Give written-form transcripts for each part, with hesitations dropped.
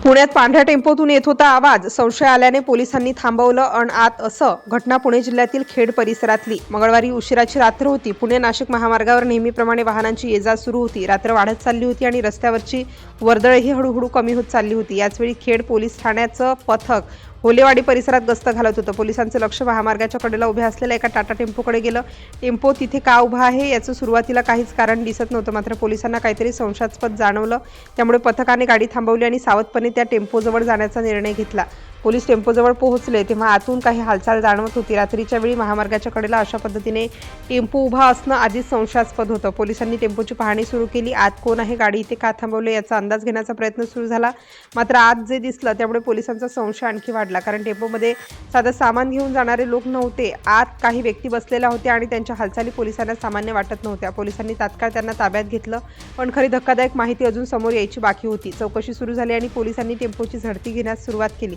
पुण्यात पांढऱ्या टेम्पोतून येत होता आवाज. संशय आल्याने पोलिसांनी थांबवलं अन आत असं. घटना पुणे जिल्ह्यातील खेड परिसरातली. मंगळवारी उशिराची रात्र होती. पुणे नाशिक महामार्गावर नेहमीप्रमाणे वाहनांची ये-जा सुरू होती. रात्र वाढत चालली होती आणि रस्त्यावरची वर्दळही हळूहळू कमी होत चालली होती. याचवेळी खेड पोलीस ठाण्याचं पथक होलेवाडी परिसरात गस्त घालत होतं. पोलिसांचं लक्ष महामार्गाच्या कडेला उभ्या असलेल्या एका टाटा टेम्पोकडे गेलं. टेम्पो तिथे का उभा आहे याचं सुरुवातीला काहीच कारण दिसत नव्हतं. मात्र पोलिसांना काहीतरी संशयास्पद जाणवलं. त्यामुळे पथकाने गाडी थांबवली आणि सावधपणे त्या टेम्पोजवळ जाण्याचा निर्णय घेतला. पोलीस टेम्पोजवळ पोहोचले तेव्हा आतून काही हालचाल जाणवत होती. रात्रीच्या वेळी महामार्गाच्या कडेला अशा पद्धतीने टेम्पो उभा असणं आधीच संशयास्पद होतं. पोलिसांनी टेम्पोची पाहणी सुरू केली. आत कोण आहे, गाडी इथे का थांबवली याचा अंदाज घेण्याचा प्रयत्न सुरू झाला. मात्र आत जे दिसलं त्यामुळे पोलिसांचा संशय आणखी वाढला. कारण टेम्पोमध्ये साधं सामान घेऊन जाणारे लोक नव्हते. आत काही व्यक्ती बसलेल्या होत्या आणि त्यांच्या हालचाली पोलिसांना सामान्य वाटत नव्हत्या. पोलिसांनी तात्काळ त्यांना ताब्यात घेतलं. पण खरी धक्कादायक माहिती अजून समोर यायची बाकी होती. चौकशी सुरू झाली आणि पोलिसांनी टेम्पोची झडती घेण्यास सुरुवात केली.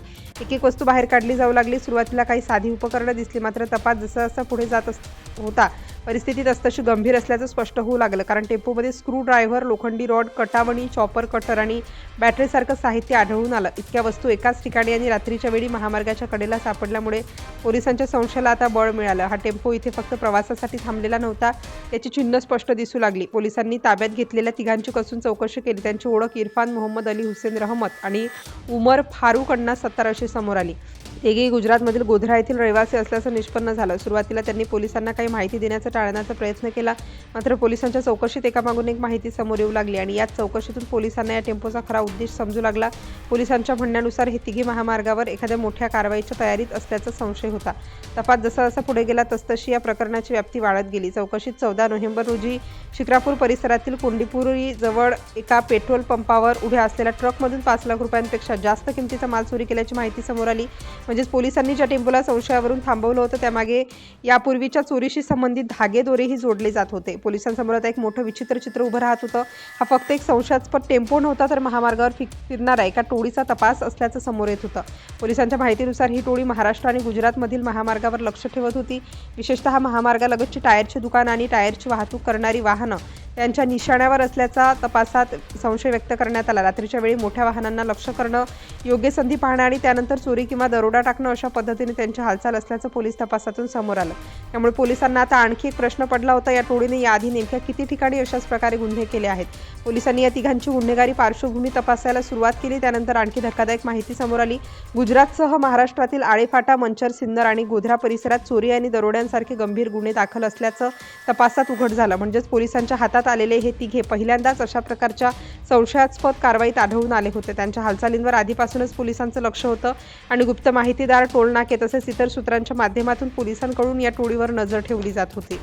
एक वस्तू बाहेर काढली जाऊ लागली. सुरुवातीला काही साधी उपकरणं दिसली. मात्र तपास जसा पुढे जात होता परिस्थिती तसतशी गंभीर असल्याचं स्पष्ट होऊ लागलं. कारण टेम्पोमध्ये स्क्रू ड्रायव्हर, लोखंडी रॉड, कटावणी, चॉपर, कटर आणि बॅटरीसारखं साहित्य आढळून आलं. इतक्या वस्तू एकाच ठिकाणी आणि रात्रीच्या वेळी महामार्गाच्या कडेला सापडल्यामुळे पोलिसांच्या संशयाला आता बळ मिळालं. हा टेम्पो इथे फक्त प्रवासासाठी थांबलेला नव्हता, याची चिन्ह स्पष्ट दिसू लागली. पोलिसांनी ताब्यात घेतलेल्या तिघांची कसून चौकशी केली. त्यांची ओळख इरफान मोहम्मद अली हुसेन रहमत आणि उमर फारुक अण्णा सत्तार अशी समोर आली. तिघेही गुजरातमधील गोधरा येथील रहिवासी असल्याचं निष्पन्न झालं. सुरुवातीला त्यांनी पोलिसांना काही माहिती देण्याचा टाळण्याचा प्रयत्न केला. मात्र पोलिसांच्या चौकशीत एकामागून एक माहिती समोर येऊ लागली आणि याच चौकशीतून पोलिसांना या टेम्पोचा खरा उद्देश समजू लागला. पोलिसांच्या म्हणण्यानुसार हे तिघे महामार्गावर एखाद्या मोठ्या कारवाईच्या तयारीत असल्याचा संशय होता. तपास जसा जसा पुढे गेला तसतशी या प्रकरणाची व्याप्ती वाढत गेली. चौकशीत 14 नोव्हेंबर रोजी शिक्रापूर परिसरातील कोंडीपुरी जवळ एका पेट्रोल पंपावर उभ्या असलेल्या ट्रकमधून 5 लाख रुपयांपेक्षा जास्त किमतीचा माल चोरी केल्याची माहिती समोर आली. म्हणजेच पोलिसांनी ज्या टेम्पोला संशयावरून थांबवलं होतं त्यामागे यापूर्वीच्या चोरीशी संबंधित धागेदोरेही जोडले जात होते. पोलिसांसमोर आता एक मोठं विचित्र चित्र उभं राहत होतं. हा फक्त एक संशयास्पद टेम्पो नव्हता, तर महामार्गावर फिरणारा एका टोळीचा तपास असल्याचं समोर येत होतं. पोलिसांच्या माहितीनुसार ही टोळी महाराष्ट्र आणि गुजरातमधील महामार्गावर लक्ष ठेवत होती. विशेषतः महामार्गालगतची टायरची दुकानं आणि टायरची वाहतूक करणारी वाहनं त्यांच्या निशाण्यावर असल्याचा तपासात संशय व्यक्त करण्यात आला. रात्रीच्या वेळी मोठ्या वाहनांना लक्ष्य करणं, योग्य संधी पाहणं आणि त्यानंतर चोरी किंवा दरोडा टाकणं अशा पद्धतीने त्यांच्या हालचाल असल्याचं पोलीस तपासातून समोर आलं. त्यामुळे पोलिसांना आता आणखी एक प्रश्न पडला होता, या टोळीने याआधी नेमक्या किती ठिकाणी अशाच प्रकारे गुन्हे केले आहेत. पोलिसांनी या तिघांची गुन्हेगारी पार्श्वभूमी तपासायला सुरुवात केली. त्यानंतर आणखी धक्कादायक माहिती समोर आली. गुजरातसह महाराष्ट्रातील आळेफाटा, मंचर, सिन्नर आणि गोधरा परिसरात चोरी आणि दरोड्यांसारखे गंभीर गुन्हे दाखल असल्याचं तपासात उघड झालं. म्हणजेच पोलिसांच्या हातात आलेले हे तिघे पहिल्यांदाच अशा प्रकारच्या संशयास्पद कारवाईत आढळून आले होते. त्यांच्या हालचालींवर आधीपासूनच पोलिसांचं लक्ष होतं आणि गुप्त माहितीदार, टोलनाके तसेच इतर सूत्रांच्या माध्यमातून पोलिसांकडून या टोळीवर नजर ठेवली जात होती.